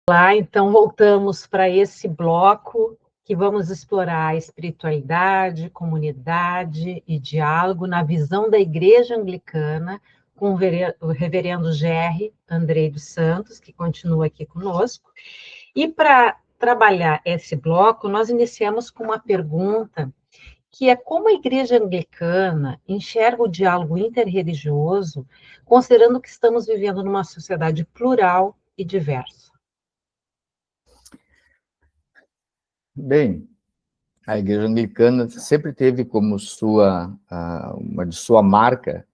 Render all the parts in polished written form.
Olá, então voltamos para esse bloco que vamos explorar a espiritualidade, comunidade e diálogo na visão da Igreja Anglicana com o reverendo Gerry Andrei dos Santos, que continua aqui conosco. E para trabalhar esse bloco, nós iniciamos com uma pergunta que é como a Igreja Anglicana enxerga o diálogo interreligioso, considerando que estamos vivendo numa sociedade plural e diversa. Bem, a Igreja Anglicana sempre teve como uma de sua marca,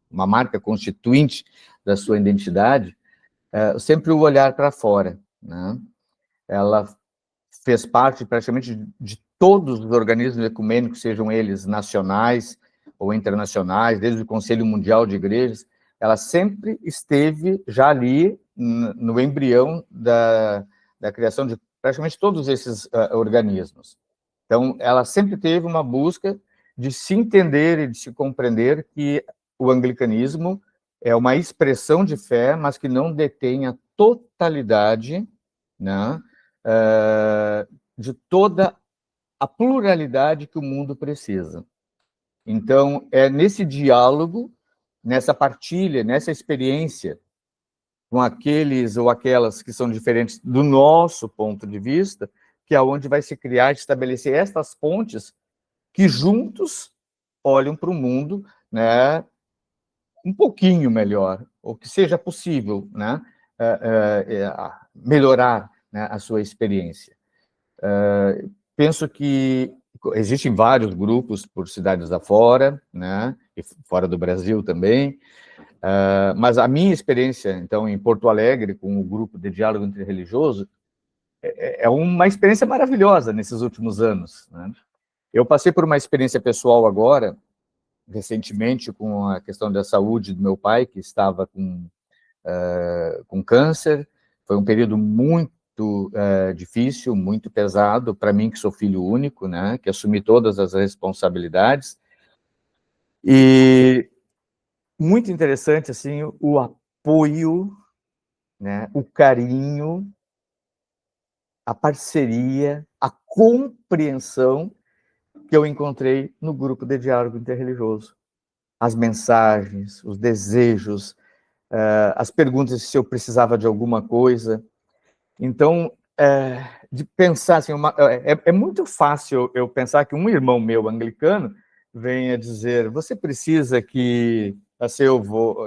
uma marca constituinte da sua identidade, sempre o olhar para fora, né? Ela fez parte praticamente de todos os organismos ecumênicos, sejam eles nacionais ou internacionais, desde o Conselho Mundial de Igrejas, ela sempre esteve já ali no embrião da criação de praticamente todos esses organismos. Então, ela sempre teve uma busca de se entender e de se compreender que o anglicanismo é uma expressão de fé, mas que não detém a totalidade, né, de toda a pluralidade que o mundo precisa. Então, é nesse diálogo, nessa partilha, nessa experiência com aqueles ou aquelas que são diferentes do nosso ponto de vista, que é onde vai se criar e estabelecer estas pontes que juntos olham para o mundo, né, um pouquinho melhor, ou que seja possível, né, melhorar, né, a sua experiência. Penso que existem vários grupos por cidades afora, né, e fora do Brasil também, mas a minha experiência, então, em Porto Alegre, com o grupo de diálogo interreligioso, é uma experiência maravilhosa nesses últimos anos, né? Eu passei por uma experiência pessoal agora, recentemente, com a questão da saúde do meu pai, que estava com câncer. Foi um período muito difícil, muito pesado, para mim, que sou filho único, né, que assumi todas as responsabilidades. E muito interessante, assim, o apoio, né, o carinho, a parceria, a compreensão que eu encontrei no grupo de diálogo interreligioso. As mensagens, os desejos, as perguntas se eu precisava de alguma coisa. Então, de pensar assim, é muito fácil eu pensar que um irmão meu anglicano venha dizer: você precisa assim,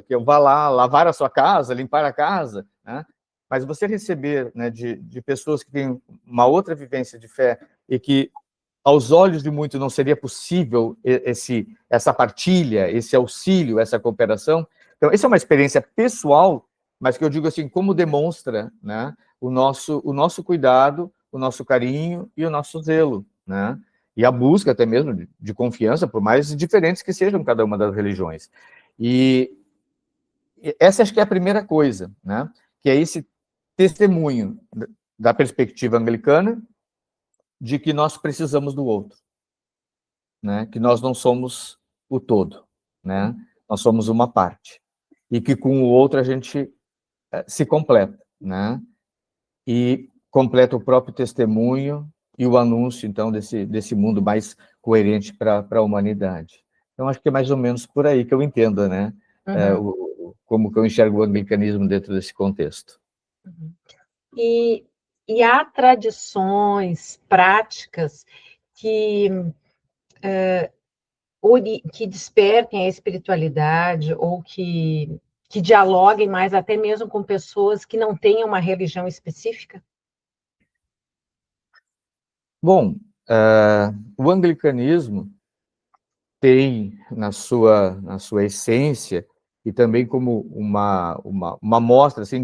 que eu vá lá lavar a sua casa, limpar a casa, né? Mas você receber, né, de pessoas que têm uma outra vivência de fé e que, aos olhos de muitos, não seria possível essa partilha, esse auxílio, essa cooperação. Então, essa é uma experiência pessoal, mas que eu digo assim, como demonstra, né, o nosso cuidado, o nosso carinho e o nosso zelo, né? E a busca até mesmo de confiança, por mais diferentes que sejam cada uma das religiões. E essa acho que é a primeira coisa, né? Que é esse testemunho da perspectiva anglicana de que nós precisamos do outro, né? Que nós não somos o todo, né? Nós somos uma parte. E que com o outro a gente se completa, né? E completa o próprio testemunho e o anúncio, então, desse mundo mais coerente para a humanidade. Então, acho que é mais ou menos por aí que eu entendo, né? Como que eu enxergo o anglicanismo dentro desse contexto. Uhum. E há tradições, práticas que, que despertem a espiritualidade ou que dialoguem mais até mesmo com pessoas que não tenham uma religião específica? Bom, o anglicanismo tem na sua essência, e também como uma mostra assim,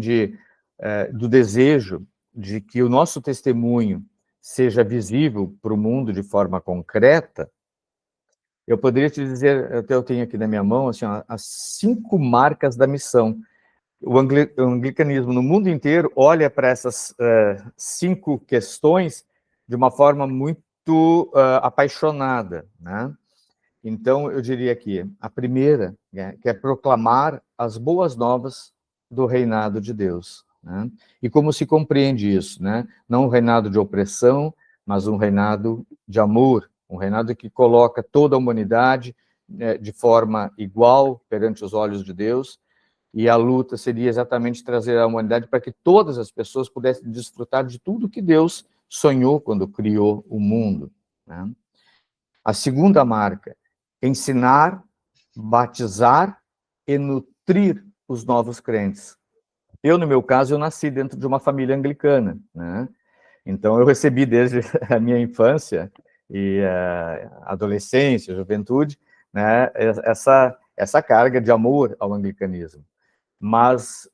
do desejo de que o nosso testemunho seja visível para o mundo de forma concreta. Eu poderia te dizer, até eu tenho aqui na minha mão, assim, as 5 marcas da missão. O anglicanismo no mundo inteiro olha para essas 5 questões de uma forma muito apaixonada, né? Então, eu diria que a primeira, né, que é proclamar as boas novas do reinado de Deus, né? E como se compreende isso, né? Não um reinado de opressão, mas um reinado de amor, um reinado que coloca toda a humanidade de forma igual perante os olhos de Deus, e a luta seria exatamente trazer a humanidade para que todas as pessoas pudessem desfrutar de tudo que Deus sonhou quando criou o mundo, né? A segunda marca, ensinar, batizar e nutrir os novos crentes. Eu, no meu caso, eu nasci dentro de uma família anglicana, né? Então, eu recebi desde a minha infância e a adolescência, a juventude, né, essa carga de amor ao anglicanismo. Mas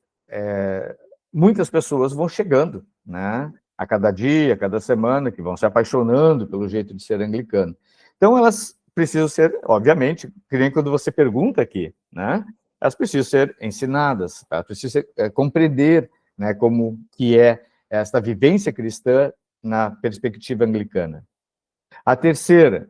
muitas pessoas vão chegando, né, a cada dia, a cada semana, que vão se apaixonando pelo jeito de ser anglicano. Então, elas precisam ser, obviamente, que nem quando você pergunta aqui, né, elas precisam ser ensinadas, elas precisam compreender, né, como que é esta vivência cristã na perspectiva anglicana. A terceira,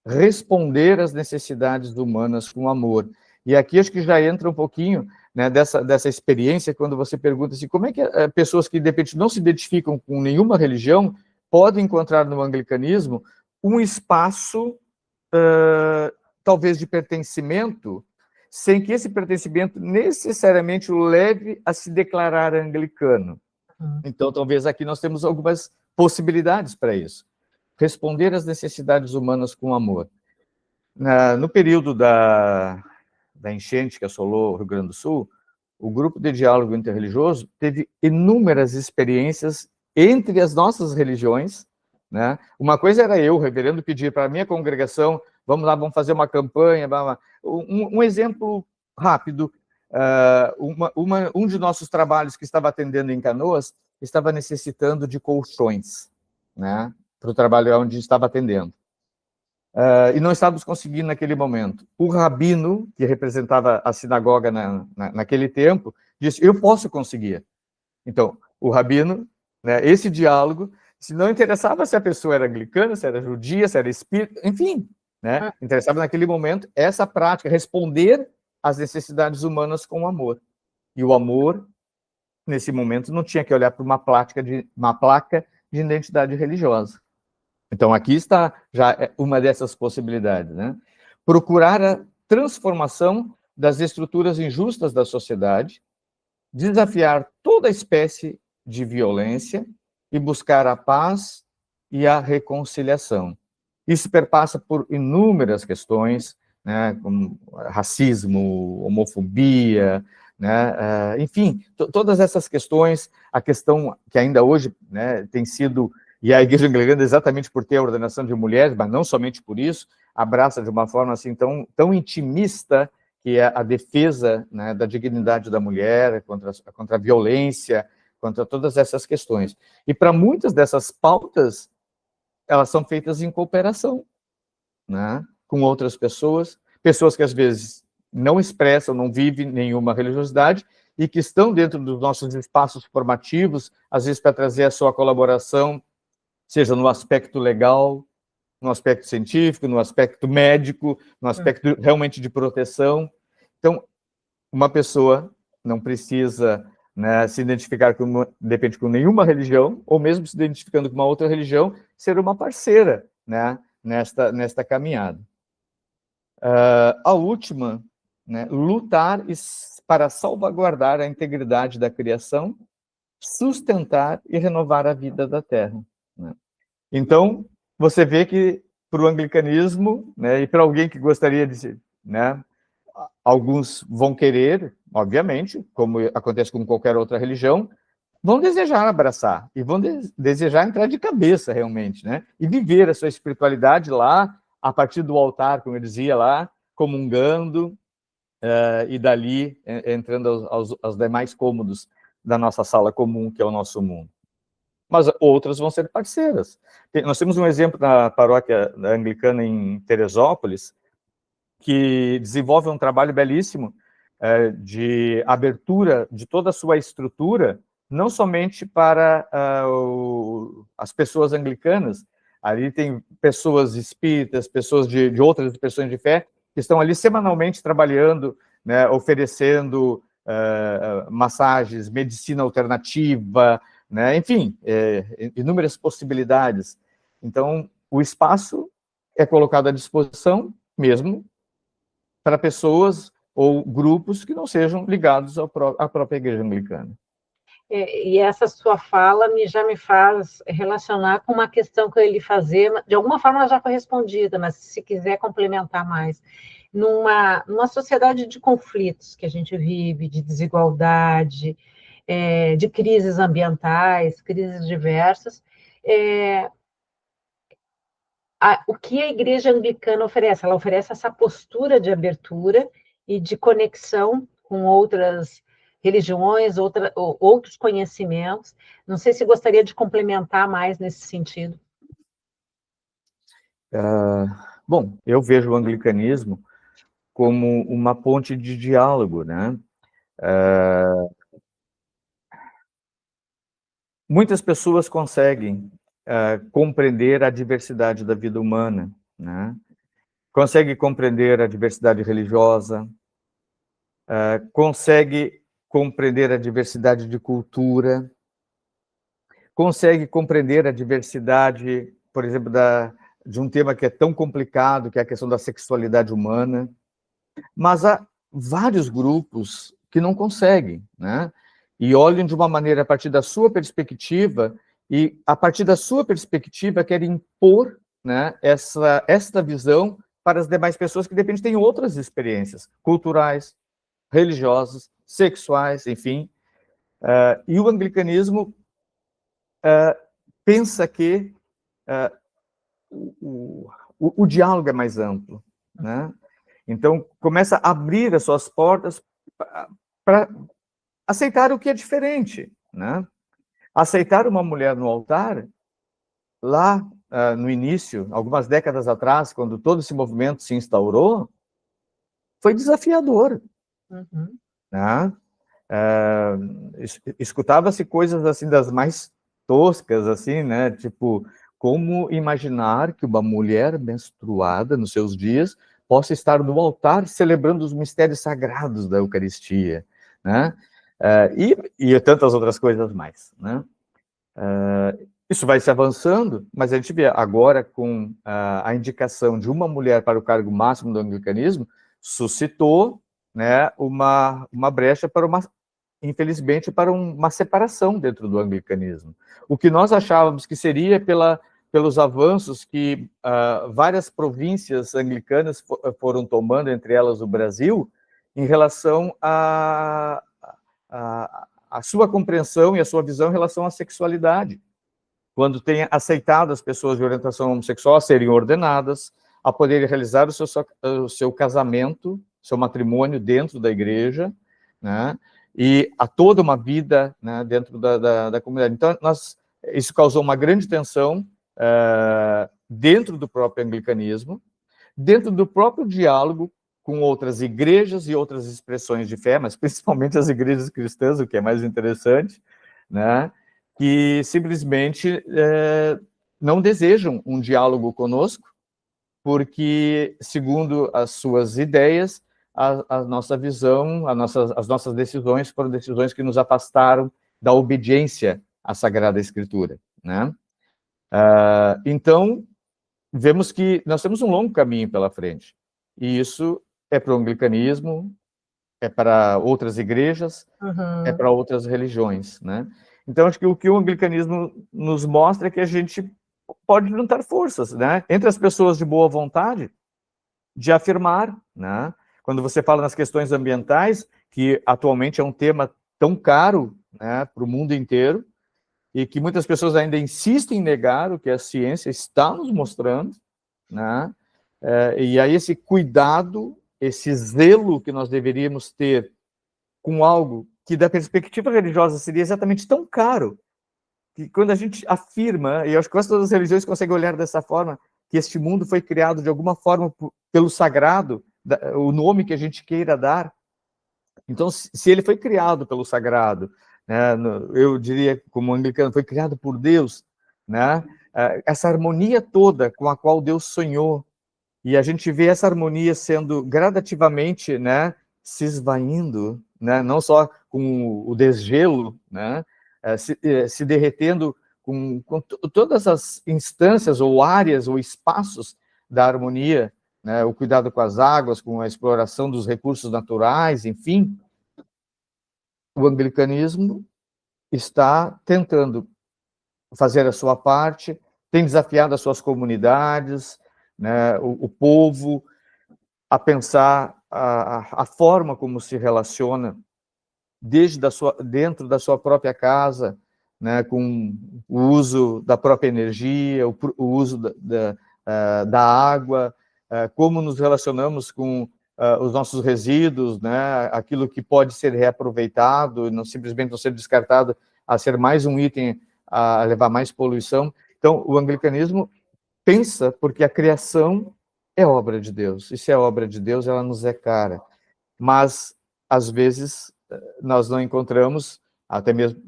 responder às necessidades humanas com amor. E aqui acho que já entra um pouquinho, né, dessa experiência, quando você pergunta assim, como é que pessoas que, de repente, não se identificam com nenhuma religião podem encontrar no anglicanismo um espaço, talvez, de pertencimento, sem que esse pertencimento necessariamente o leve a se declarar anglicano. Então, talvez aqui nós temos algumas possibilidades para isso. Responder às necessidades humanas com amor. No período da enchente que assolou o Rio Grande do Sul, o grupo de diálogo interreligioso teve inúmeras experiências entre as nossas religiões, né? Uma coisa era eu, reverendo, pedir para a minha congregação, vamos lá, vamos fazer uma campanha, um exemplo rápido, um de nossos trabalhos que estava atendendo em Canoas estava necessitando de colchões, né, para o trabalho onde estava atendendo. E não estávamos conseguindo naquele momento. O rabino, que representava a sinagoga naquele tempo, disse, eu posso conseguir. Então, o rabino, né, esse diálogo, se não interessava se a pessoa era anglicana, se era judia, se era espírita, enfim, né, interessava naquele momento essa prática, responder às necessidades humanas com amor. E o amor, nesse momento, não tinha que olhar para uma placa de identidade religiosa. Então, aqui está já uma dessas possibilidades, né? Procurar a transformação das estruturas injustas da sociedade, desafiar toda espécie de violência e buscar a paz e a reconciliação. Isso perpassa por inúmeras questões, né, como racismo, homofobia, né, enfim, todas essas questões, a questão que ainda hoje, né, tem sido, e a Igreja Anglicana, exatamente por ter a ordenação de mulheres, mas não somente por isso, abraça de uma forma assim tão intimista, que é a defesa, né, da dignidade da mulher, contra a violência, contra todas essas questões. E para muitas dessas pautas, elas são feitas em cooperação, né, com outras pessoas que às vezes não expressam, não vivem nenhuma religiosidade, e que estão dentro dos nossos espaços formativos, às vezes para trazer a sua colaboração, seja no aspecto legal, no aspecto científico, no aspecto médico, no aspecto realmente de proteção. Então, uma pessoa não precisa, né, se identificar depende com nenhuma religião, ou mesmo se identificando com uma outra religião, ser uma parceira, né, nesta caminhada. A última, né, lutar para salvaguardar a integridade da criação, sustentar e renovar a vida da Terra, né? Então, você vê que para o anglicanismo, né, e para alguém que gostaria de, né, alguns vão querer, obviamente, como acontece com qualquer outra religião, vão desejar abraçar, e vão desejar entrar de cabeça, realmente, né, e viver a sua espiritualidade lá, a partir do altar, como eu dizia lá, comungando, e dali entrando aos demais cômodos da nossa sala comum, que é o nosso mundo. Mas outras vão ser parceiras. Nós temos um exemplo na paróquia anglicana em Teresópolis, que desenvolve um trabalho belíssimo de abertura de toda a sua estrutura, não somente para as pessoas anglicanas, ali tem pessoas espíritas, pessoas de outras expressões de fé, que estão ali semanalmente trabalhando, né, oferecendo massagens, medicina alternativa, né? Enfim, inúmeras possibilidades. Então, o espaço é colocado à disposição mesmo para pessoas ou grupos que não sejam ligados à própria Igreja Anglicana. E essa sua fala já me faz relacionar com uma questão que eu ia lhe fazer, de alguma forma ela já foi respondida, mas se quiser complementar mais. Numa sociedade de conflitos que a gente vive, de desigualdade, de crises ambientais, crises diversas, o que a Igreja Anglicana oferece? Ela oferece essa postura de abertura e de conexão com outras religiões, outros conhecimentos. Não sei se gostaria de complementar mais nesse sentido. Bom, eu vejo o anglicanismo como uma ponte de diálogo, né? Muitas pessoas conseguem compreender a diversidade da vida humana, né? Consegue compreender a diversidade religiosa, consegue compreender a diversidade de cultura, consegue compreender a diversidade, por exemplo, de um tema que é tão complicado, que é a questão da sexualidade humana, mas há vários grupos que não conseguem, né? E olham de uma maneira a partir da sua perspectiva, e a partir da sua perspectiva querem impor, né, esta visão para as demais pessoas que, de repente, têm outras experiências culturais, religiosas, sexuais, enfim. E o anglicanismo pensa que o diálogo é mais amplo, né? Então, começa a abrir as suas portas para aceitar o que é diferente, né? Aceitar uma mulher no altar, lá no início, algumas décadas atrás, quando todo esse movimento se instaurou, foi desafiador. Uhum. Né? Escutava-se coisas assim das mais toscas, assim, né? Tipo, como imaginar que uma mulher menstruada nos seus dias possa estar no altar celebrando os mistérios sagrados da Eucaristia, né? E tantas outras coisas mais, né? Isso vai se avançando, mas a gente vê agora com a indicação de uma mulher para o cargo máximo do anglicanismo, suscitou, né, uma brecha para infelizmente, para uma separação dentro do anglicanismo. O que nós achávamos que seria pelos avanços que várias províncias anglicanas foram tomando, entre elas o Brasil, em relação à sua compreensão e a sua visão em relação à sexualidade. Quando tem aceitado as pessoas de orientação homossexual a serem ordenadas, a poderem realizar o seu casamento, seu matrimônio dentro da igreja, né? E a toda uma vida, né, dentro da comunidade. Então, isso causou uma grande tensão dentro do próprio anglicanismo, dentro do próprio diálogo com outras igrejas e outras expressões de fé, mas principalmente as igrejas cristãs, o que é mais interessante, né? Que simplesmente não desejam um diálogo conosco, porque, segundo as suas ideias, a nossa visão, as nossas decisões foram decisões que nos afastaram da obediência à Sagrada Escritura, né? Então, vemos que nós temos um longo caminho pela frente, e isso é para o anglicanismo, é para outras igrejas, Uhum. é para outras religiões, né? Então, acho que o que o anglicanismo nos mostra é que a gente pode juntar forças, né? Entre as pessoas de boa vontade, de afirmar, né? Quando você fala nas questões ambientais, que atualmente é um tema tão caro, né, para o mundo inteiro, e que muitas pessoas ainda insistem em negar o que a ciência está nos mostrando, né? E aí esse cuidado, esse zelo que nós deveríamos ter com algo que, da perspectiva religiosa, seria exatamente tão caro, que quando a gente afirma, e eu acho que quase todas as religiões conseguem olhar dessa forma, que este mundo foi criado de alguma forma pelo sagrado, o nome que a gente queira dar. Então, se ele foi criado pelo sagrado, né, eu diria, como anglicano, foi criado por Deus, né, essa harmonia toda com a qual Deus sonhou, e a gente vê essa harmonia sendo gradativamente, né, se esvaindo, né, não só com o desgelo, né, se derretendo com todas as instâncias ou áreas ou espaços da harmonia, né, o cuidado com as águas, com a exploração dos recursos naturais, enfim, o anglicanismo está tentando fazer a sua parte, tem desafiado as suas comunidades, né, o povo, a pensar a forma como se relaciona dentro da sua própria casa, né, com o uso da própria energia, o uso da água, como nos relacionamos com os nossos resíduos, né, aquilo que pode ser reaproveitado, não simplesmente não ser descartado, a ser mais um item a levar mais poluição. Então, o anglicanismo pensa porque a criação é obra de Deus, e se é obra de Deus, ela nos é cara. Mas, às vezes, nós não encontramos, até mesmo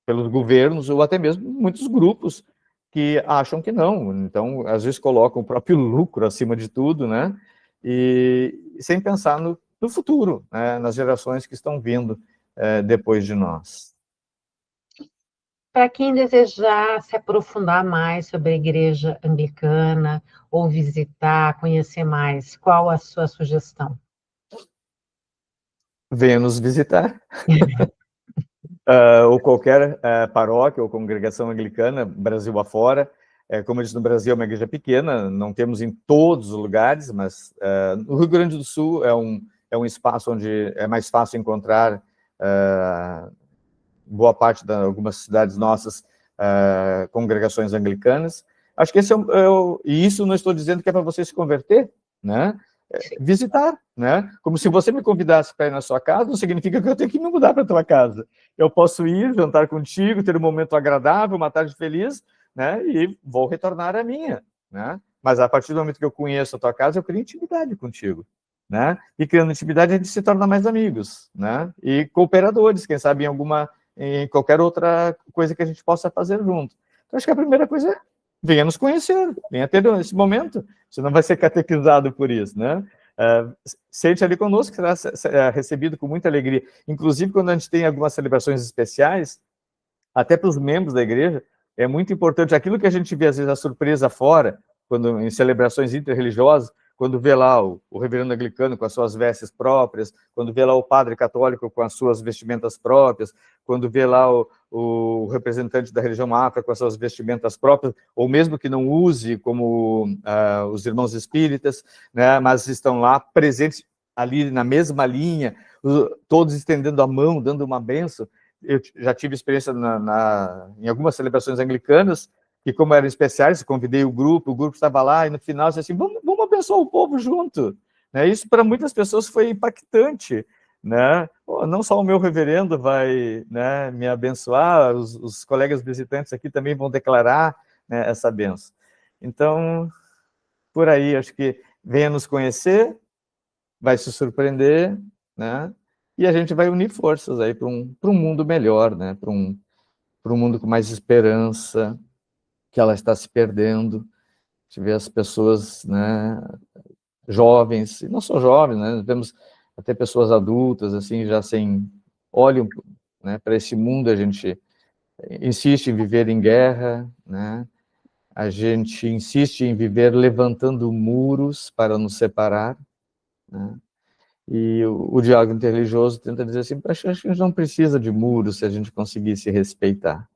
pelos governos, ou até mesmo muitos grupos que acham que não. Então, às vezes colocam o próprio lucro acima de tudo, né? E sem pensar no futuro, né? Nas gerações que estão vindo depois de nós. Para quem desejar se aprofundar mais sobre a Igreja Anglicana, ou visitar, conhecer mais, qual a sua sugestão? Venha nos visitar. Ou qualquer paróquia ou congregação anglicana, Brasil afora. Como eu disse, no Brasil é uma igreja pequena, não temos em todos os lugares, mas no Rio Grande do Sul é um espaço onde é mais fácil encontrar boa parte de algumas cidades nossas, congregações anglicanas. Acho que esse e isso não estou dizendo que é para você se converter, né? Visitar, né? Como se você me convidasse para ir na sua casa, não significa que eu tenho que me mudar para a tua casa. Eu posso ir, jantar contigo, ter um momento agradável, uma tarde feliz, né? E vou retornar à minha, né? Mas a partir do momento que eu conheço a tua casa, eu crio intimidade contigo, né? E criando intimidade, a gente se torna mais amigos, né? E cooperadores, quem sabe em qualquer outra coisa que a gente possa fazer junto. Então, acho que a primeira coisa é venha nos conhecer, venha ter esse momento. Você não vai ser catequizado por isso, né? Sente ali conosco, será recebido com muita alegria. Inclusive, quando a gente tem algumas celebrações especiais, até para os membros da igreja, é muito importante aquilo que a gente vê, às vezes, a surpresa fora, quando em celebrações interreligiosas, quando vê lá o reverendo anglicano com as suas vestes próprias, quando vê lá o padre católico com as suas vestimentas próprias, quando vê lá o representante da religião afro com as suas vestimentas próprias, ou mesmo que não use, como os irmãos espíritas, né, mas estão lá presentes ali na mesma linha, todos estendendo a mão, dando uma bênção. Eu já tive experiência em algumas celebrações anglicanas, que como eram especiais, convidei o grupo estava lá, e no final disse assim, vamos abençoar o povo junto. Né? Isso para muitas pessoas foi impactante. Né? Não só o meu reverendo vai, né, me abençoar, os colegas visitantes aqui também vão declarar, né, essa bênção. Então, por aí, acho que venha nos conhecer, vai se surpreender, né? E a gente vai unir forças aí para um mundo melhor, né? Para um mundo com mais esperança, que ela está se perdendo. A gente vê as pessoas, né, jovens, e não só jovens, né? Temos até pessoas adultas, assim, já sem olham, né, para esse mundo. A gente insiste em viver em guerra, né? A gente insiste em viver levantando muros para nos separar, né? E o diálogo interreligioso tenta dizer assim, acho que a gente não precisa de muros se a gente conseguir se respeitar,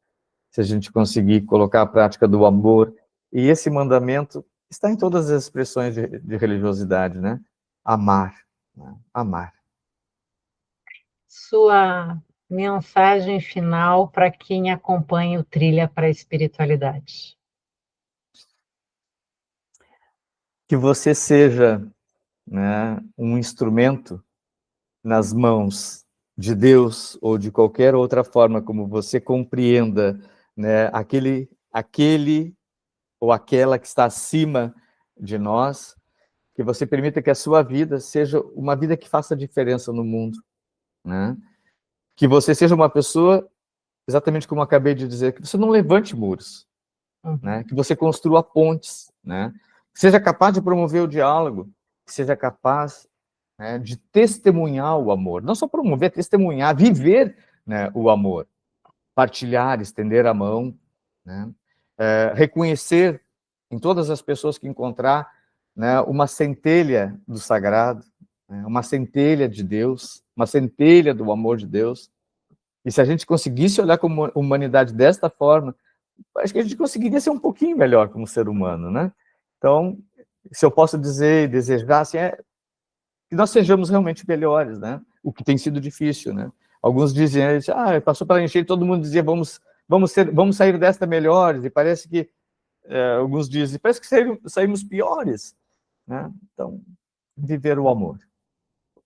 se a gente conseguir colocar a prática do amor. E esse mandamento está em todas as expressões de religiosidade, né? Amar, né? Amar. Sua mensagem final para quem acompanha o Trilha para a Espiritualidade. Que você seja, né, um instrumento nas mãos de Deus ou de qualquer outra forma como você compreenda, né, aquele ou aquela que está acima de nós, que você permita que a sua vida seja uma vida que faça diferença no mundo, né? Que você seja uma pessoa, exatamente como eu acabei de dizer, que você não levante muros, né? Que você construa pontes, né? Que seja capaz de promover o diálogo, que seja capaz né, de testemunhar o amor, não só promover, testemunhar, viver, né, o amor, partilhar, estender a mão, né, reconhecer em todas as pessoas que encontrar, né, uma centelha do sagrado, né, uma centelha de Deus, uma centelha do amor de Deus. E se a gente conseguisse olhar como humanidade desta forma, acho que a gente conseguiria ser um pouquinho melhor como ser humano, né? Então, se eu posso dizer, desejar, assim, que nós sejamos realmente melhores, né? O que tem sido difícil, né? Alguns dizem, passou pela enchente, todo mundo dizia, vamos sair desta melhores, e parece que, alguns dizem, parece que saímos piores, né? Então, viver o amor.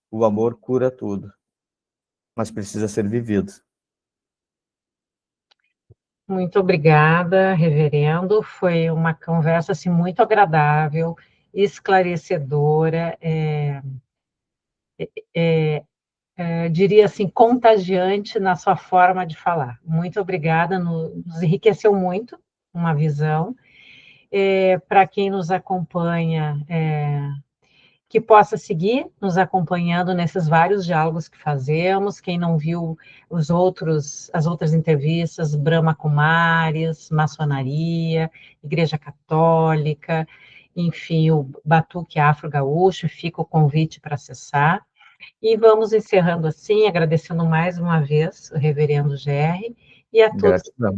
O amor cura tudo, mas precisa ser vivido. Muito obrigada, reverendo. Foi uma conversa assim, muito agradável, esclarecedora, diria assim, contagiante na sua forma de falar. Muito obrigada, nos enriqueceu muito uma visão. Para quem nos acompanha, que possa seguir nos acompanhando nesses vários diálogos que fazemos. Quem não viu as outras entrevistas, Brahma Kumaris, maçonaria, Igreja Católica, enfim, o Batuque Afro-Gaúcho, fica o convite para acessar. E vamos encerrando assim, agradecendo mais uma vez o reverendo Gerry e a todos Gratidão.